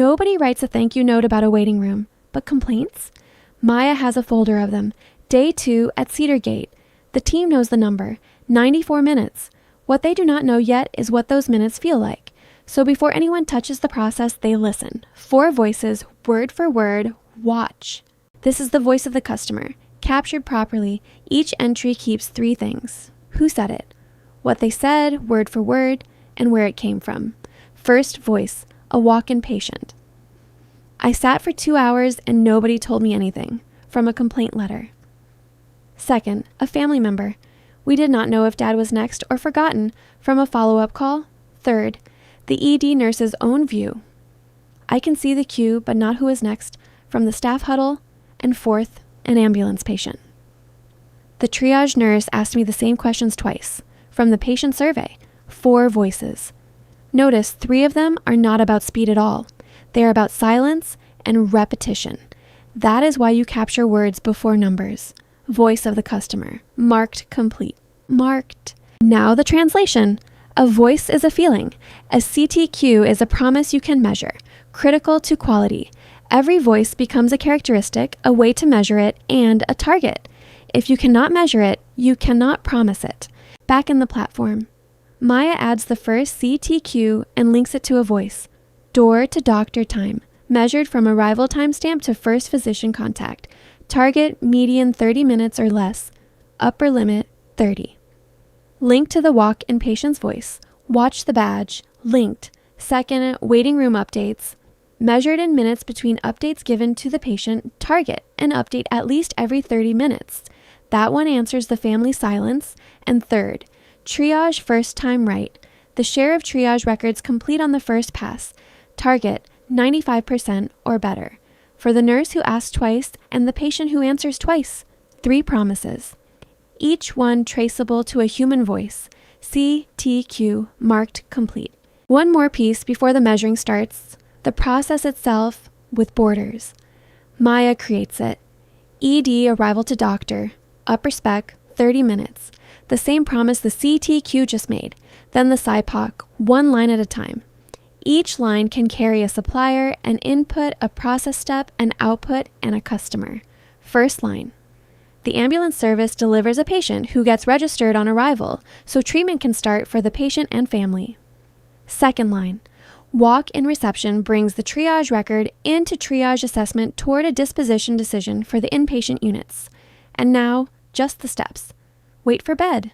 Nobody writes a thank you note about a waiting room, but complaints? Maya has a folder of them. Day 2 at Cedar Gate. The team knows the number, 94 minutes. What they do not know yet is what those minutes feel like. So before anyone touches the process, they listen. 4 voices, word for word, watch. This is the voice of the customer. Captured properly, each entry keeps 3 things. Who said it? What they said, word for word, and where it came from. First voice, a walk-in patient. I sat for 2 hours and nobody told me anything, from a complaint letter. Second, a family member. We did not know if dad was next or forgotten, from a follow-up call. Third, the ED nurse's own view. I can see the queue but not who is next, from the staff huddle. And fourth, an ambulance patient. The triage nurse asked me the same questions twice, from the patient survey. 4 voices. Notice 3 of them are not about speed at all. They are about silence and repetition. That is why you capture words before numbers. Voice of the customer. Marked complete. Marked. Now the translation. A voice is a feeling. A CTQ is a promise you can measure. Critical to quality. Every voice becomes a characteristic, a way to measure it, and a target. If you cannot measure it, you cannot promise it. Back in the platform. Maya adds the first CTQ and links it to a voice. Door to doctor time, measured from arrival timestamp to first physician contact. Target median 30 minutes or less. Upper limit 30. Link to the walk-in patient's voice. Watch the badge. Linked. Second, waiting room updates. Measured in minutes between updates given to the patient. Target an update at least every 30 minutes. That one answers the family silence. And third, triage first time right. The share of triage records complete on the first pass. Target 95% or better. For the nurse who asks twice and the patient who answers twice. 3 promises. Each one traceable to a human voice. CTQ marked complete. One more piece before the measuring starts. The process itself with borders. Maya creates it. ED arrival to doctor. Upper spec 30 minutes. The same promise the CTQ just made. Then the SIPOC, 1 line at a time. Each line can carry a supplier, an input, a process step, an output, and a customer. First line. The ambulance service delivers a patient who gets registered on arrival, so treatment can start for the patient and family. Second line. Walk-in reception brings the triage record into triage assessment toward a disposition decision for the inpatient units. And now, just the steps. Wait for bed.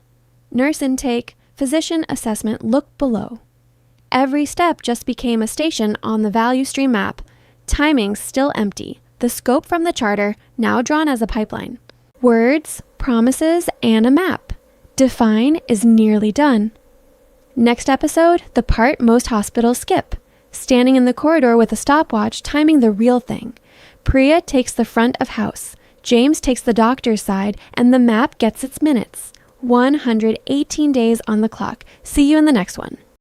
Nurse intake, physician assessment, look below. Every step just became a station on the value stream map. Timing still empty. The scope from the charter now drawn as a pipeline. Words, promises, and a map. Define is nearly done. Next episode, the part most hospitals skip. Standing in the corridor with a stopwatch timing the real thing. Priya takes the front of house. James takes the doctor's side, and the map gets its minutes. 118 days on the clock. See you in the next one.